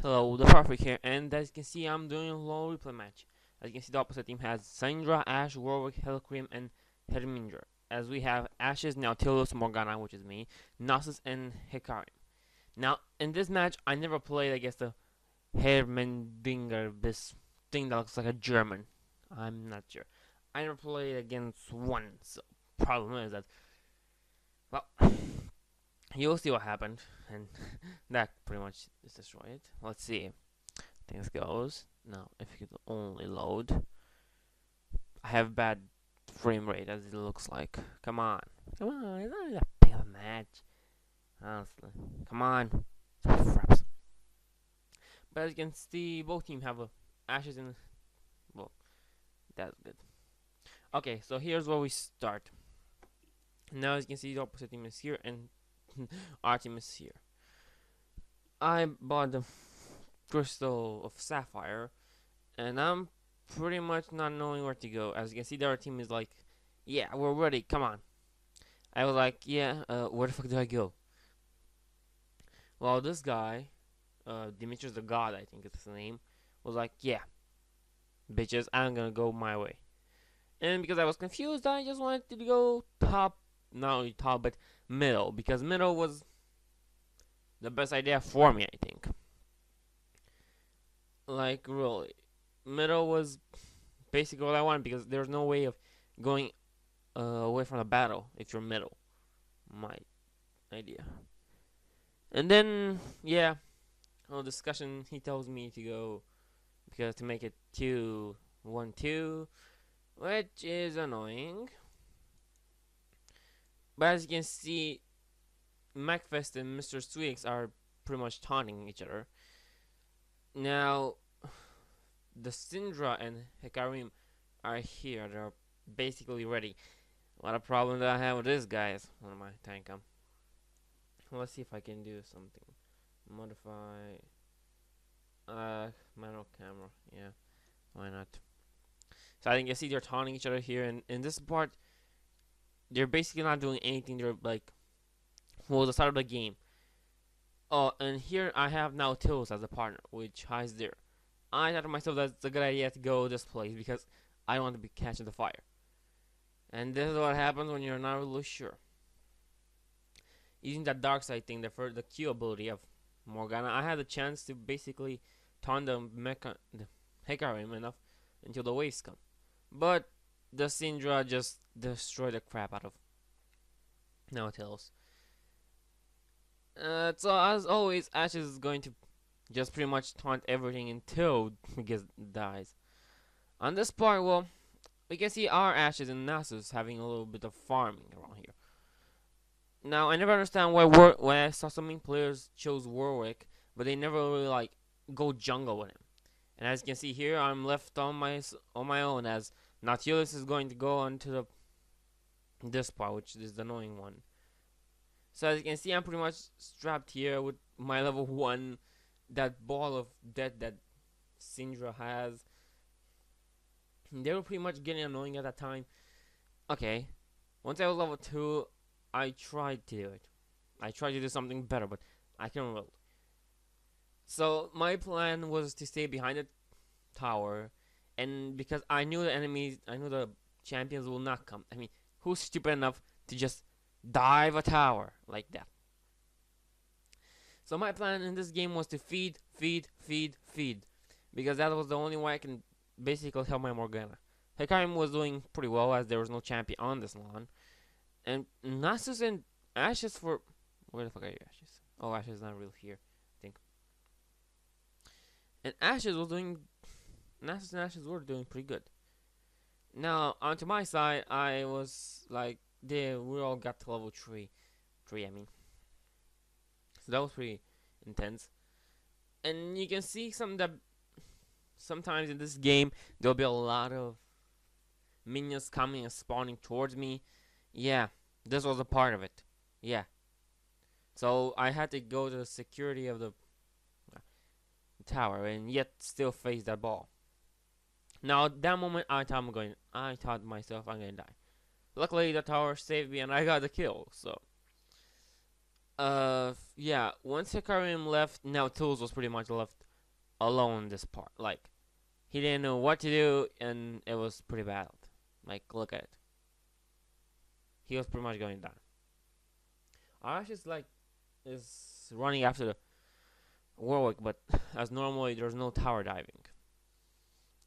Hello, the Perfect here, and as you can see, I'm doing a low replay match. As you can see, the opposite team has Syndra, Ashe, Warwick, Hellcream, and Herminder. As we have Ashe's Nautilus, Morgana, which is me, Nasus, and Hikari. Now, in this match, I never played against the Herminder, this thing that looks like a German. I'm not sure. I never played against one, so problem is that, well, you'll see what happened, and that pretty much is destroyed. Let's see. Things goes. Now, if you could only load. I have bad frame rate as it looks like. Come on. Come on, it's not that big of a match. Honestly. Come on. Fraps. But as you can see, both teams have ashes in. Well, that's good. Okay, so here's where we start. Now, as you can see, the opposite team is here and our team is here. I bought the crystal of sapphire, and I'm pretty much not knowing where to go. As you can see, our team is like, yeah, we're ready, come on. I was like, yeah, where the fuck do I go? Well, this guy, Demetrius the God, I think is his name, was like, yeah, bitches, I'm gonna go my way. And because I was confused, I just wanted to go top, not only top, but middle, because middle was the best idea for me, I think. Like, really. Middle was basically what I wanted, because there's no way of going away from the battle if you're middle. My idea. And then, yeah, on discussion, he tells me to go, because to make it 2-1-2, which is annoying. But as you can see, MacFest and Mr. Sweex are pretty much taunting each other. Now, the Syndra and Hikarim are here. They're basically ready. What a problem that I have with this guy is one of my tank cam. Let's see if I can do something. Modify manual camera. Yeah, why not? So I think you see they're taunting each other here, and in this part, they're basically not doing anything. They're like, well, the start of the game. Oh, and here I have now Nautilus as a partner, which hides there. I thought to myself that's a good idea to go this place because I don't want to be catching the fire. And this is what happens when you're not really sure. Using that dark side thing, the Q ability of Morgana, I had a chance to basically taunt the Hikarim enough until the waves come. But the Syndra just destroyed the crap out of Nautilus. So as always, Ashes is going to just pretty much taunt everything until he dies. On this part, well, we can see our Ashes and Nasus having a little bit of farming around here. Now, I never understand why I saw so many players chose Warwick, but they never really like go jungle with him. And as you can see here, I'm left on my own as Nautilus is going to go onto this part, which is the annoying one. So as you can see, I'm pretty much strapped here with my level 1, that ball of death that Syndra has. They were pretty much getting annoying at that time. Okay, once I was level 2, I tried to do it. I tried to do something better, but I couldn't really. So my plan was to stay behind the tower, and because I knew the champions will not come. I mean, who's stupid enough to just dive a tower like that? So my plan in this game was to feed, because that was the only way I can basically help my Morgana. Hikarim was doing pretty well as there was no champion on this lawn. And Nasus and Ashes for... Where the fuck are you, Ashes? Oh, Ashes is not real here, I think. And Ashes was doing... Nasus and Ashes were doing pretty good. Now, onto my side, I was like... we all got to level 3. I mean. So that was pretty intense. And you can see that sometimes in this game, there'll be a lot of minions coming and spawning towards me. Yeah, this was a part of it. Yeah. So I had to go to the security of the tower and yet still face that ball. Now at that moment I thought myself I'm gonna die. Luckily the tower saved me and I got the kill, so yeah, once Hikarim left, now Tools was pretty much left alone this part. Like, he didn't know what to do, and it was pretty bad. Like, look at it. He was pretty much going down. Arash is running after the Warwick, but as normally there's no tower diving.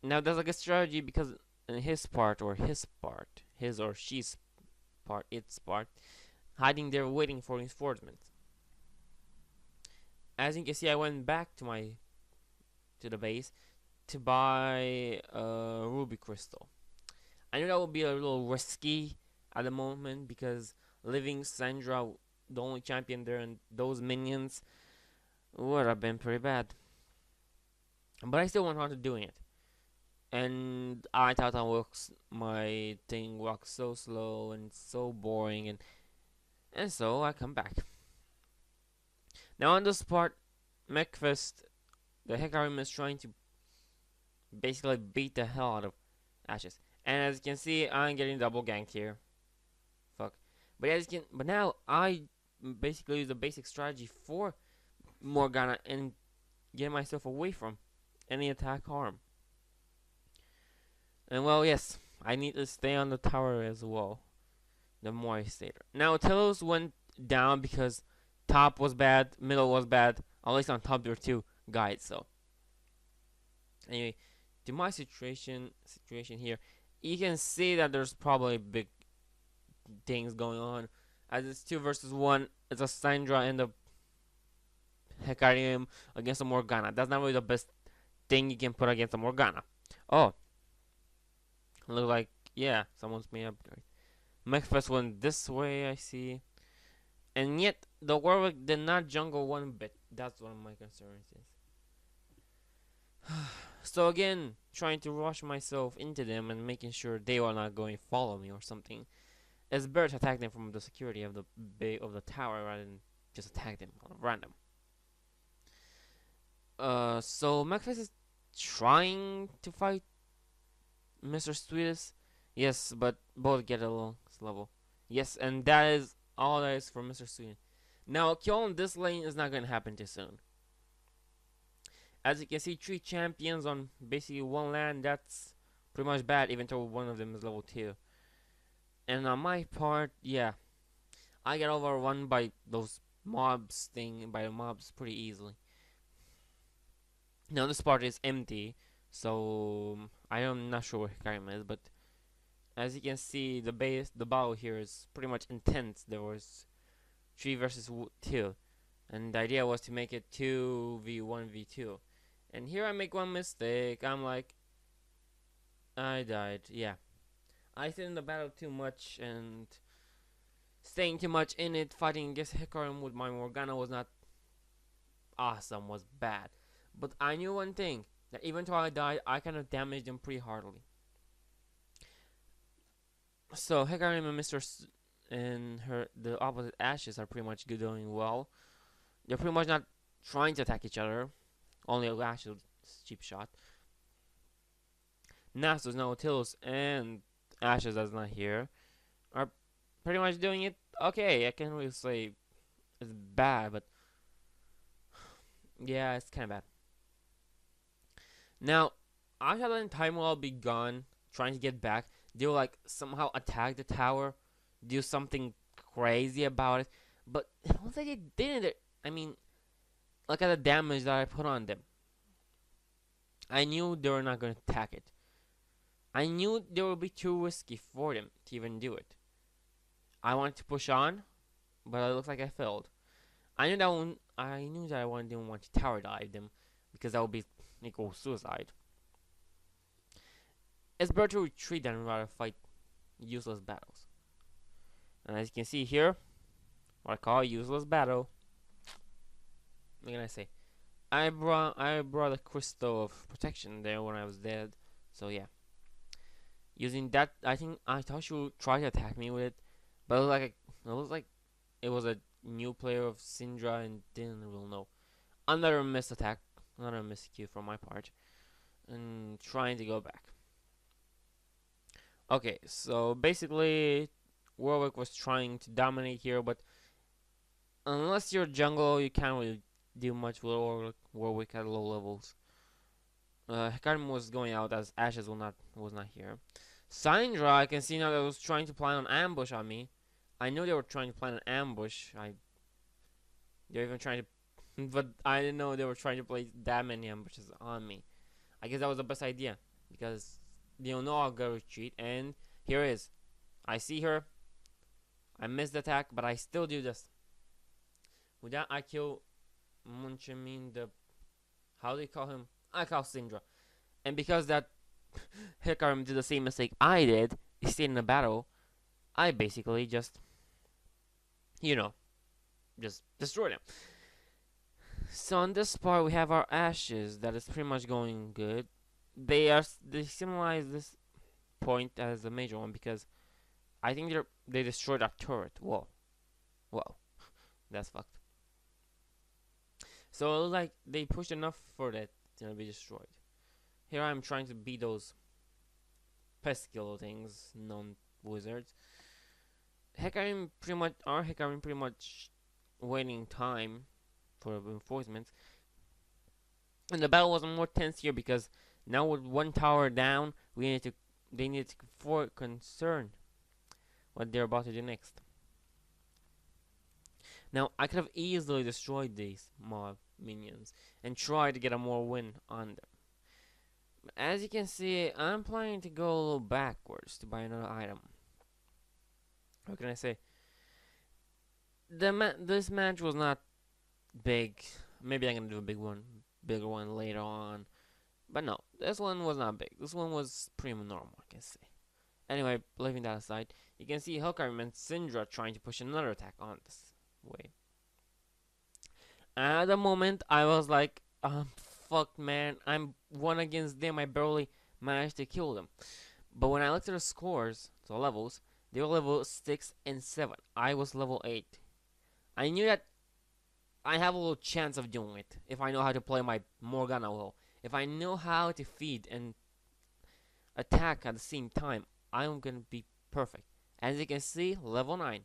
Now there's like a strategy because in his or she's part, its part, hiding there waiting for reinforcements. As you can see, I went back to the base to buy a ruby crystal. I knew that would be a little risky at the moment because leaving Sandra, the only champion there, and those minions would have been pretty bad. But I still went on to doing it. And I thought my thing works so slow and so boring, and so I come back. Now on this part, McFist, the Hecarim is trying to basically beat the hell out of Ashes. And as you can see, I'm getting double ganked here. Fuck. But now I basically use the basic strategy for Morgana and get myself away from any attack harm. And well, yes, I need to stay on the tower as well. The more I stay there. Now Telos went down because top was bad, middle was bad. At least on top there were 2 guides. So anyway, to my situation here, you can see that there's probably big things going on. As it's 2 versus 1, it's a Sandra and a Hecarim against a Morgana. That's not really the best thing you can put against a Morgana. Oh, look like, yeah, someone's made up. McFest went this way, I see. And yet, the Warwick did not jungle one bit. That's one of my concerns is. So again, trying to rush myself into them and making sure they are not going to follow me or something. It's better to attack them from the security of the tower rather than just attack them on random. So McFest is trying to fight Mr. Sweetest. Yes, but both get a little level. Yes, and that is all that is for Mr. Sweetest. Now, killing this lane is not going to happen too soon. As you can see, 3 champions on basically 1 land. That's pretty much bad, even though one of them is level 2. And on my part, yeah, I get overrun by those mobs pretty easily. Now this part is empty, so I am not sure where Hikarim is, but as you can see, the battle here is pretty much intense. There was 3 versus 2, and the idea was to make it 2v1v2. And here I make one mistake. I'm like, I died. Yeah, I stayed in the battle too much and staying too much in it. Fighting against Hikarim with my Morgana was not awesome. Was bad. But I knew one thing, that even though I died, I kind of damaged them pretty hardly. So Hikarim and the opposite Ashes are pretty much doing well. They're pretty much not trying to attack each other. Only Ashes cheap shot. Nasus, Nautilus, and Ashes that's not here are pretty much doing it okay. I can't really say it's bad, but yeah, it's kind of bad. Now, Ashad and Time will be gone, trying to get back. They'll like somehow attack the tower, do something crazy about it. But once they didn't, I mean, look at the damage that I put on them. I knew they were not going to attack it. I knew they would be too risky for them to even do it. I wanted to push on, but it looks like I failed. I knew that I didn't want to tower dive them because that would be equal suicide. It's better to retreat than rather fight useless battles. And as you can see here, what I call a useless battle. What can I say? I brought a crystal of protection there when I was dead. So yeah. Using that, I thought she would try to attack me with it, but it looked like it was a new player of Syndra and didn't really know. Another missed attack, another miscue from my part, and trying to go back. Okay, so basically, Warwick was trying to dominate here, but unless you're jungle, you can't really do much with Warwick at low levels. Hikarim was going out as Ashes was not here. Syndra, I can see now that was trying to plan an ambush on me. I knew they were trying to plan an ambush. They're even trying to, but I didn't know they were trying to place that many ambushes on me. I guess that was the best idea because they don't know I'll go retreat, and here it is. I see her. I missed the attack, but I still do this. With that, I kill Munchamin, how do you call him? I call Syndra. And because that Hikarim did the same mistake I did, he stayed in the battle, I basically just, just destroyed him. So on this part, we have our Ashes. That is pretty much going good. They symbolize this point as a major one because I think they destroyed our turret. Whoa, that's fucked. So it looks like they pushed enough for that to be destroyed. Here I'm trying to beat those pestilential things, non-wizards. Our Hikarim pretty much waiting time for reinforcements. And the battle was more tense here because now with one tower down, they need to for concern what they're about to do next. Now I could have easily destroyed these mob minions and tried to get a more win on them. But as you can see, I'm planning to go a little backwards to buy another item. What can I say? This match was not big. Maybe I'm gonna do a bigger one later on. But no, this one was not big. This one was pretty normal, I can say. Anyway, leaving that aside, you can see Hikarim and Syndra trying to push another attack on this way. At the moment, I was like, fuck, man, I'm one against them. I barely managed to kill them. But when I looked at the scores, the levels, they were level 6 and 7. I was level 8. I knew that I have a little chance of doing it if I know how to play my Morgana well. If I know how to feed and attack at the same time, I'm gonna be perfect. As you can see, level 9.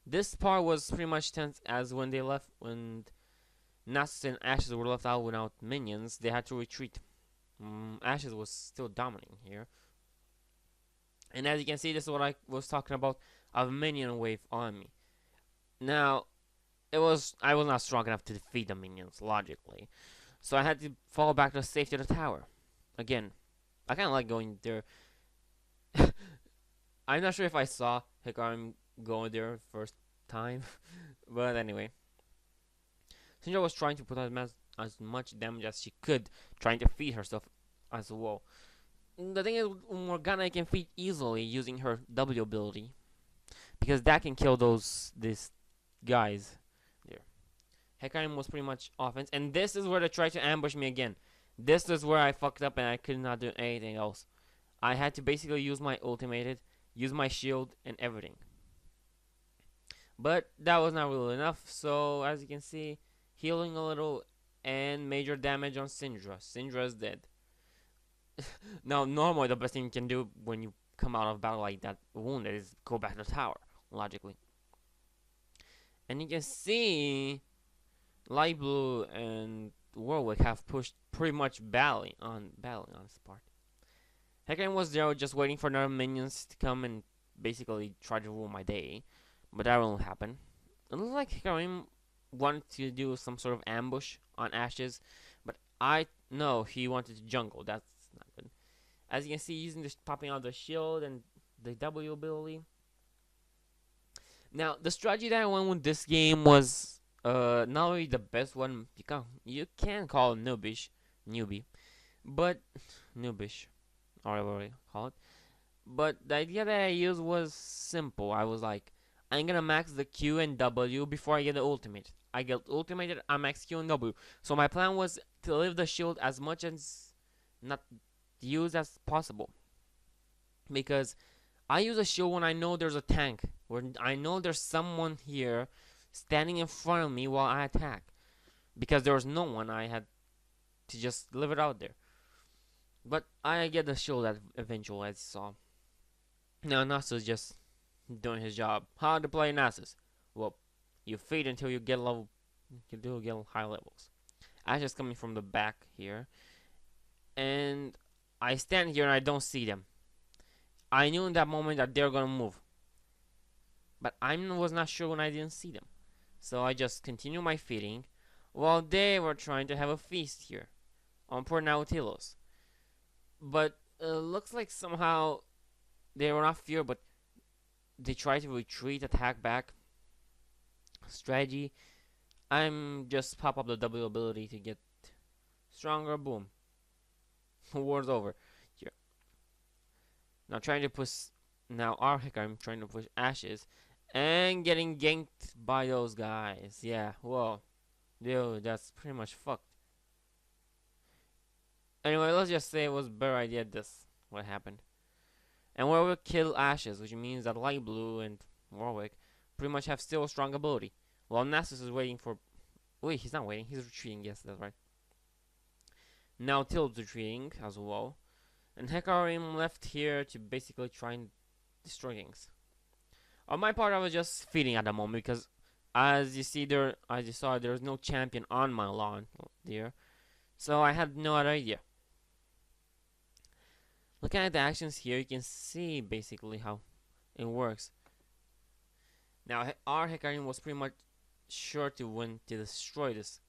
This part was pretty much tense as when Nasus and Ashes were left out without minions, they had to retreat. Ashes was still dominating here. And as you can see, this is what I was talking about, a minion wave on me. Now, I was not strong enough to defeat the minions, logically. So I had to fall back to the safety of the tower. Again, I kind of like going there. I'm not sure if I saw Hikarim going there first time. But anyway. Syndra was trying to put as much damage as she could, trying to feed herself as well. The thing is, Morgana can feed easily using her W ability. Because that can kill these guys there. Hikarim was pretty much offense. And this is where they tried to ambush me again. This is where I fucked up and I could not do anything else. I had to basically use my ultimated, use my shield and everything. But that was not really enough. So as you can see, healing a little and major damage on Syndra. Syndra is dead. Now normally the best thing you can do when you come out of battle like that wounded is go back to the tower, logically. And you can see Light Blue and Warwick have pushed pretty much battling on this part. Hikarim was there just waiting for another minions to come and basically try to ruin my day. But that won't happen. It looks like Hikarim wanted to do some sort of ambush on Ashes. But I know he wanted to jungle. That's not good. As you can see, using this popping out the shield and the W ability. Now, the strategy that I went with this game was not only the best one. You can call it newbie, but noobish, or whatever you call it. But the idea that I used was simple. I was like, I'm gonna max the Q and W before I get the ultimate. I get ultimated, I max Q and W. So my plan was to leave the shield as much as not used as possible. Because I use a shield when I know there's a tank. When I know there's someone here standing in front of me while I attack. Because there was no one, I had to just leave it out there. But I get the shield eventually, as you saw. Now Nasus just doing his job. How to play Nasus? Well, you feed until you get high levels. Ashes coming from the back here, and I stand here and I don't see them. I knew in that moment that they're gonna move, but I was not sure when I didn't see them. So I just continued my feeding while they were trying to have a feast here on poor Nautilus. But looks like somehow they were not feared, but they tried to retreat, attack back. Strategy. I'm just pop up the W ability to get stronger. Boom. War's over. Here. Now trying to push. Now our I'm trying to push Ashes, and getting ganked by those guys. Yeah. Whoa. Dude, that's pretty much fucked. Anyway, let's just say it was a better idea this what happened. And Warwick kill Ashes, which means that Light Blue and Warwick pretty much have still a strong ability. While Nasus is waiting for... Wait, he's not waiting, he's retreating, yes, that's right. Now Tilt's retreating as well. And Hecarim left here to basically try and destroy things. On my part, I was just feeding at the moment because as you see there, as you saw, there's no champion on my lawn there. So I had no other idea. Looking at the actions here, you can see basically how it works. Now, our Hecarim was pretty much sure to win to destroy this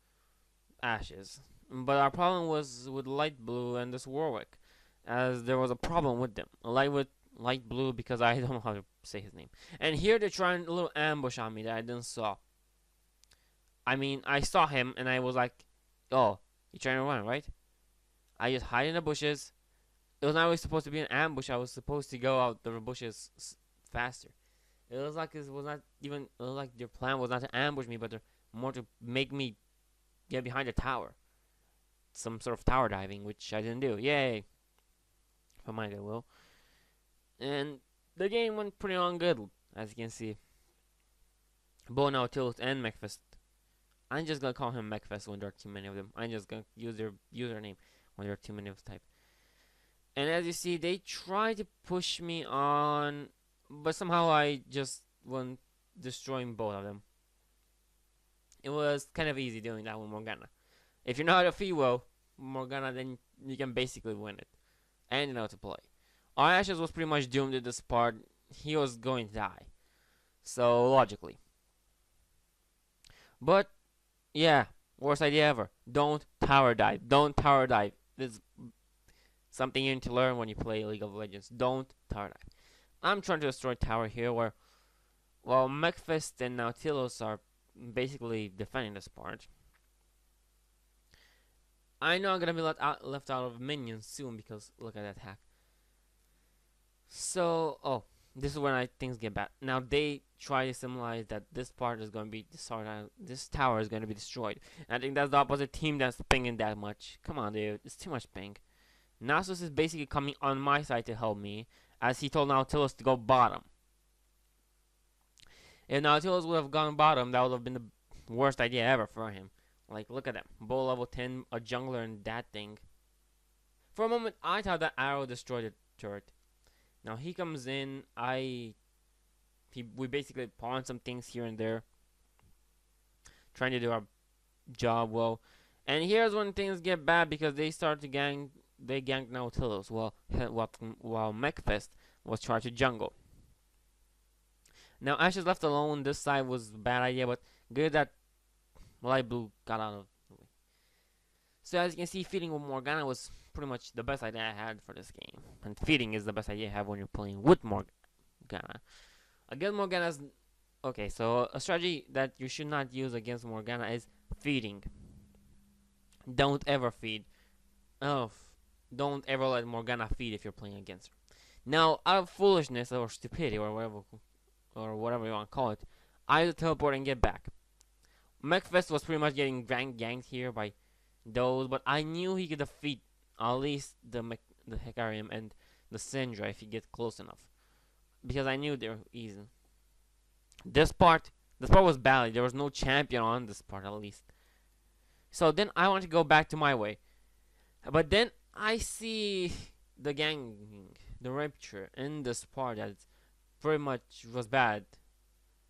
Ashes. But our problem was with Light Blue and this Warwick, as there was a problem with them. Light Blue because I don't know how to say his name. And here they're trying a little ambush on me that I didn't saw. I mean, I saw him and I was like, oh, you're trying to run, right? I just hide in the bushes. It was not really supposed to be an ambush. I was supposed to go out the bushes faster. It was like it was not even. It was like their plan was not to ambush me, but more to make me get behind a tower. Some sort of tower diving, which I didn't do. Yay! For my goodwill. And the game went pretty on good, as you can see. Both Nautilus and Mechfest. I'm just gonna call him Mechfest when there are too many of them. I'm just gonna use their username when there are too many of the type. And as you see, they try to push me on, but somehow I just went destroying both of them. It was kind of easy doing that with Morgana. If you're not a Fiwo Morgana, then you can basically win it. And you know to play. Our Ashes was pretty much doomed at this part. He was going to die. So, logically. But, yeah, worst idea ever. Don't tower dive. Don't tower dive. This is something you need to learn when you play League of Legends. Don't tower dive. I'm trying to destroy tower here where, well, Mechfest and Nautilus are basically defending this part. I know I'm gonna be left out of minions soon because look at that hack. So, oh, this is when things get bad. Now they try to symbolize that this part is gonna be this tower is gonna be destroyed. And I think that's the opposite team that's pinging that much. Come on, dude, it's too much ping. Nasus is basically coming on my side to help me, as he told Nautilus to go bottom. If Nautilus would have gone bottom, that would have been the worst idea ever for him. Like, look at them. Bull level 10, a jungler, and that thing. For a moment, I thought that arrow destroyed the turret. Now, he comes in. We basically pawn some things here and there. Trying to do our job well. And here's when things get bad because they start to gank. They ganked Nautilus while Mechfest was trying to jungle. Now, Ashes left alone. This side was a bad idea, but good that Light Blue got out of the way. So as you can see, feeding with Morgana was pretty much the best idea I had for this game. And feeding is the best idea you have when you're playing with Morgana. Against Morgana's... Okay, so a strategy that you should not use against Morgana is feeding. Don't ever feed. Don't ever let Morgana feed if you're playing against her. Now, out of foolishness or stupidity or whatever you want to call it, I had to teleport and get back. Mechfest was pretty much getting ganked here by those, but I knew he could defeat at least the Hecarim and the Syndra if he gets close enough. Because I knew they were easy. This part was bad. There was no champion on this part at least. So then I want to go back to my way. But then I see the ganking, the rupture in this part that pretty much was bad.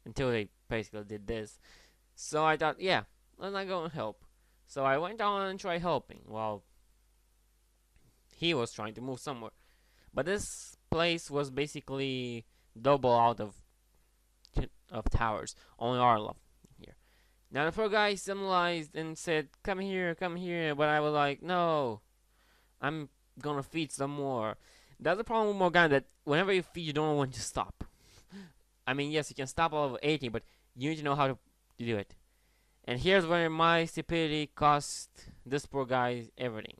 Until they basically did this. So I thought, yeah, let's not go and help. So I went down and tried helping. Well, he was trying to move somewhere. But this place was basically double out of towers. Only our love here. Now the poor guy symbolized and said, come here, come here. But I was like, no, I'm gonna feed some more. That's the problem with Morgana, that whenever you feed, you don't know when to stop. I mean, yes, you can stop all of 80, but you need to know how to do it. And here's where my stupidity cost this poor guy everything.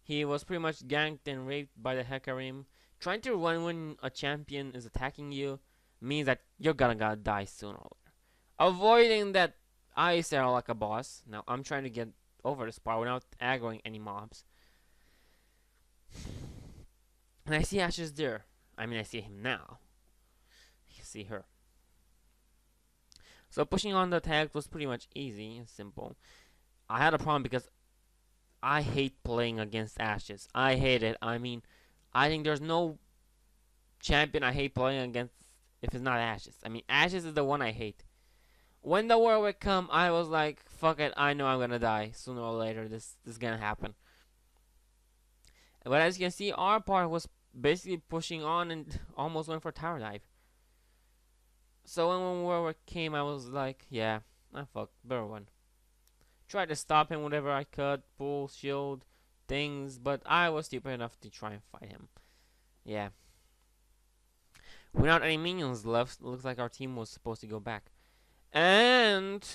He was pretty much ganked and raped by the Hecarim. Trying to run when a champion is attacking you means that you're gonna die sooner or later. Avoiding that ice arrow like a boss. Now I'm trying to get over this part without aggroing any mobs. And I see Ashes there. I mean, I see him now. You see her. So pushing on the attack was pretty much easy and simple. I had a problem because I hate playing against Ashes. I hate it. I mean, I think there's no champion I hate playing against if it's not Ashes. I mean, Ashes is the one I hate. When the war would come, I was like, fuck it, I know I'm gonna die. Sooner or later, this is gonna happen. But as you can see, our part was basically pushing on and almost went for tower dive. So when war came, I was like, yeah, fuck, better one. Tried to stop him whatever I could, pull, shield, things, but I was stupid enough to try and fight him. Yeah. Without any minions left, looks like our team was supposed to go back. And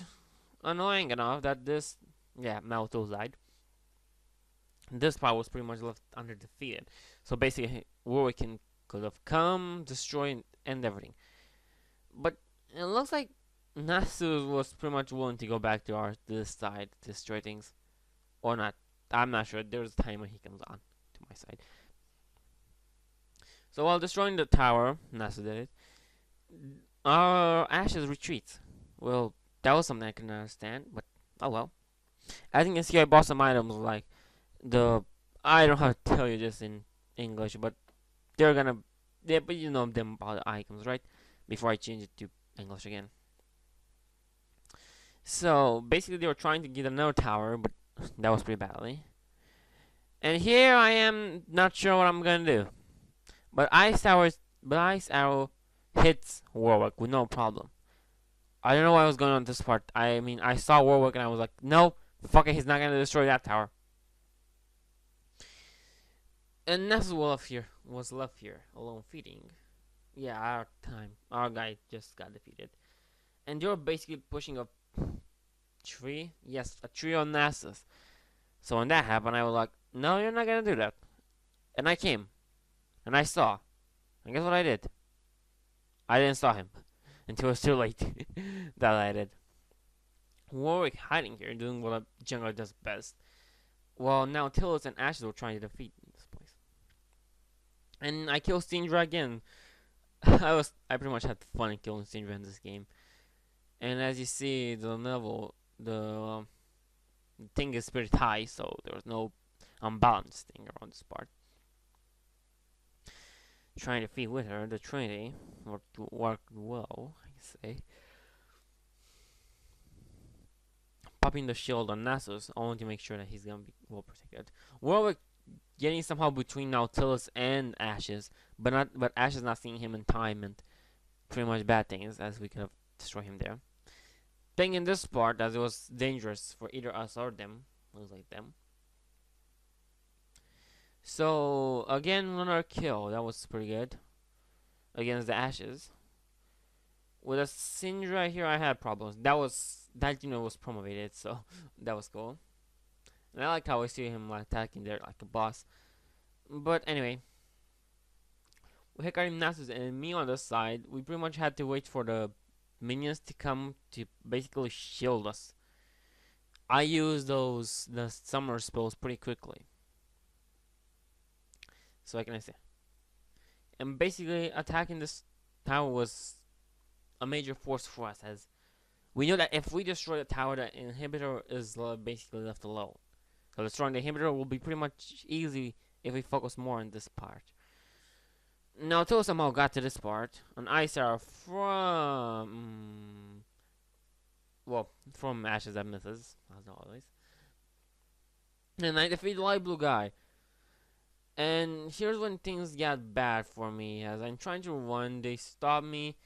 annoying enough that this, yeah, Malthus died. This part was pretty much left undefeated. So basically, Warwick could have come, destroy, and end everything. But it looks like Nasus was pretty much willing to go back to this side to destroy things. Or not. I'm not sure. There's a time when he comes on to my side. So while destroying the tower, Nasus did it, our Ashes retreats. Well, that was something I couldn't understand, but oh well. As you can see, I bought some items like I don't have to tell you this in English, but they're gonna, yeah, but you know them about the items, right? Before I change it to English again. So basically, they were trying to get another tower, but that was pretty badly. And here I am, not sure what I'm gonna do. But Ice Arrow hits Warwick with no problem. I don't know what was going on this part. I mean, I saw Warwick and I was like, no, fuck it, he's not gonna destroy that tower. And Nessus was left here, alone feeding. Yeah, our guy just got defeated. And they were basically pushing a tree. Yes, a tree on Nessus. So when that happened, I was like, no, you're not gonna do that. And I came. And I saw. And guess what I did? I didn't saw him. Until it was too late. That I did. Warwick hiding here, doing what a jungler does best. Well, now Tillus and Ashes were trying to defeat this place. And I killed Syndra again. I pretty much had fun killing Syndra in this game. And as you see, the thing is pretty high, so there was no unbalanced thing around this part. Trying to feed with her, the Trinity worked well, I say. Popping the shield on Nasus, only to make sure that he's gonna be well protected. Warwick getting somehow between Nautilus and Ashes, but Ashes not seeing him in time, and pretty much bad things, as we could have destroyed him there. Thing in this part, as it was dangerous for either us or them, looks like them. So again, another kill. That was pretty good against the Ashes. With a Syndra here, I had problems. That unit was promoted, so that was cool. And I like how I see him like attacking there like a boss. But anyway, with Hecarim Nasus and me on the side, we pretty much had to wait for the minions to come to basically shield us. I used the summer spells pretty quickly. So what can I say? And basically attacking this tower was a major force for us, as we know that if we destroy the tower, the inhibitor is basically left alone. So destroying the inhibitor will be pretty much easy if we focus more on this part. Now, until somehow got to this part, an ice arrow from Well, from ashes and myths, as always. And I defeat the light blue guy. And here's when things got bad for me. As I'm trying to run, they stop me.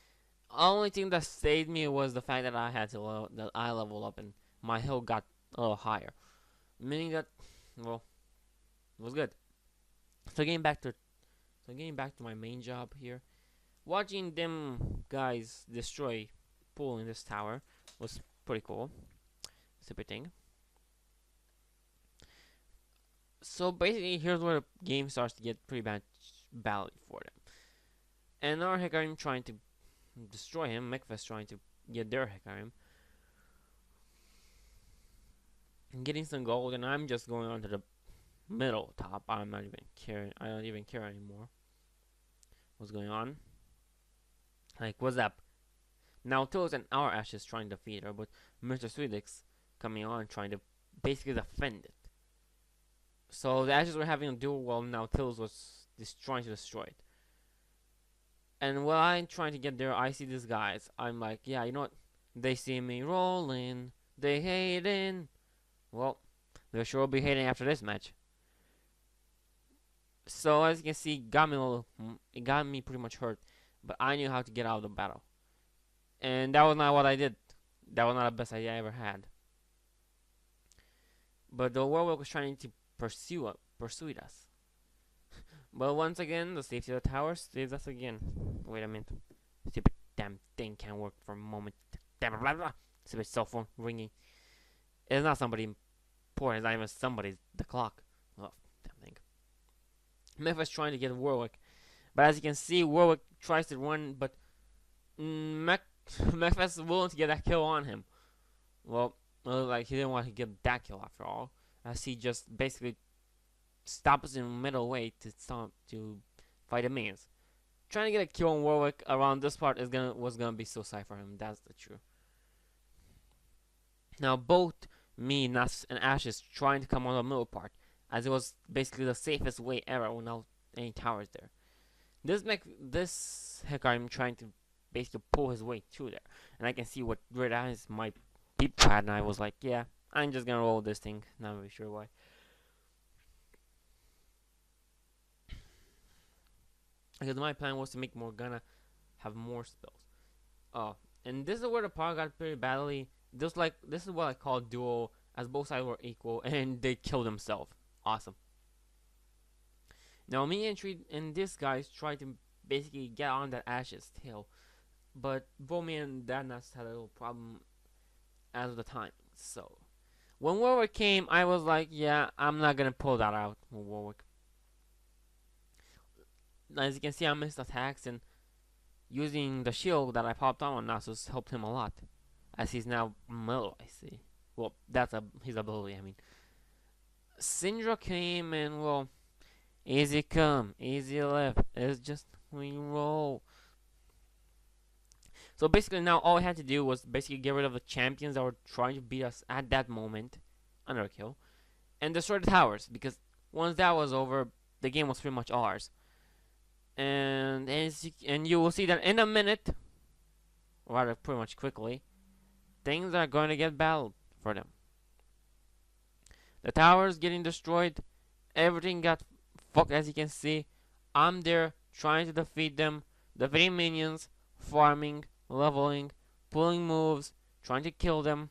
Only thing that saved me was the fact that I had to that I leveled up and my hill got a little higher, meaning that, well, it was good. So getting back to my main job here, watching them guys destroy, pulling this tower was pretty cool. Stupid thing. So basically, here's where the game starts to get pretty badly for them. And our Hecarim trying to destroy him, Mechfest trying to get their Hecarim, and getting some gold, and I'm just going on to the middle top. I'm not even caring. I don't even care anymore. What's going on? Like, what's up? Now Nautilus and our Ashes trying to defeat her, but Mr. Sweetix coming on trying to basically defend it. So the Ashes were having a duel while Nautilus was trying to destroy it. And while I'm trying to get there, I see these guys. I'm like, yeah, you know what? They see me rolling. They hating. Well, they sure will be hating after this match. So as you can see, it got me pretty much hurt. But I knew how to get out of the battle. And that was not what I did. That was not the best idea I ever had. But the Warwick was trying to pursue us. But once again, the safety of the tower saves us again. Wait a minute. Stupid damn thing can't work for a moment. Damn blah blah. Stupid cell phone ringing. It's not somebody important. It's not even somebody. The clock. Oh, damn thing. Memphis trying to get Warwick. But as you can see, Warwick tries to run, but Memphis is willing to get that kill on him. Well, like he didn't want to get that kill after all. As he just basically stops in middle way to fight the minions. Trying to get a kill on Warwick around this part was gonna be suicide for him. That's the truth. Now both me, Nas, and Ashes trying to come on the middle part, as it was basically the safest way ever without any towers there. This Hecarim trying to basically pull his way through there, and I can see what great eyes my people had, and I was like, yeah, I'm just gonna roll this thing. Not really sure why. Because my plan was to make Morgana have more spells. Oh, and this is where the power got pretty badly. This is what I call duo, as both sides were equal, and they killed themselves. Awesome. Now me and this guys tried to basically get on that Ash's tail, but both me and Danas had a little problem as of the time. So when Warwick came, I was like, yeah, I'm not gonna pull that out with Warwick. As you can see, I missed attacks, and using the shield that I popped on Nasus helped him a lot, as he's now middle, I see. Well, that's his ability, I mean. Syndra came, and well, easy come, easy left. It's just we roll. So basically now all I had to do was basically get rid of the champions that were trying to beat us at that moment, under a kill, and destroy the towers, because once that was over, the game was pretty much ours. And you will see that in a minute, rather pretty much quickly, things are going to get battled for them. The towers getting destroyed, everything got fucked, as you can see. I'm there trying to defeat them, defeating minions, farming, leveling, pulling moves, trying to kill them.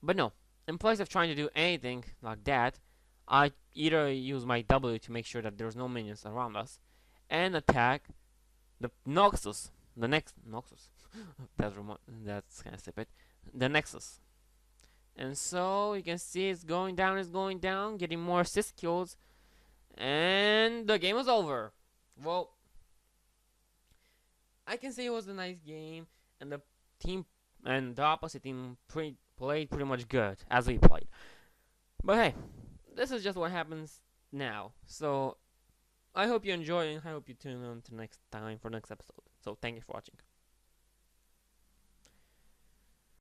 But no, in place of trying to do anything like that, I either use my W to make sure that there's no minions around us, and attack the Noxus. The next Noxus. That's kind of stupid. The Nexus. And so you can see it's going down, getting more assist kills, and the game was over. Well, I can say it was a nice game, and the opposite team played pretty much good as we played. But hey, this is just what happens now. So I hope you enjoy, and I hope you tune in to next time for next episode. So thank you for watching.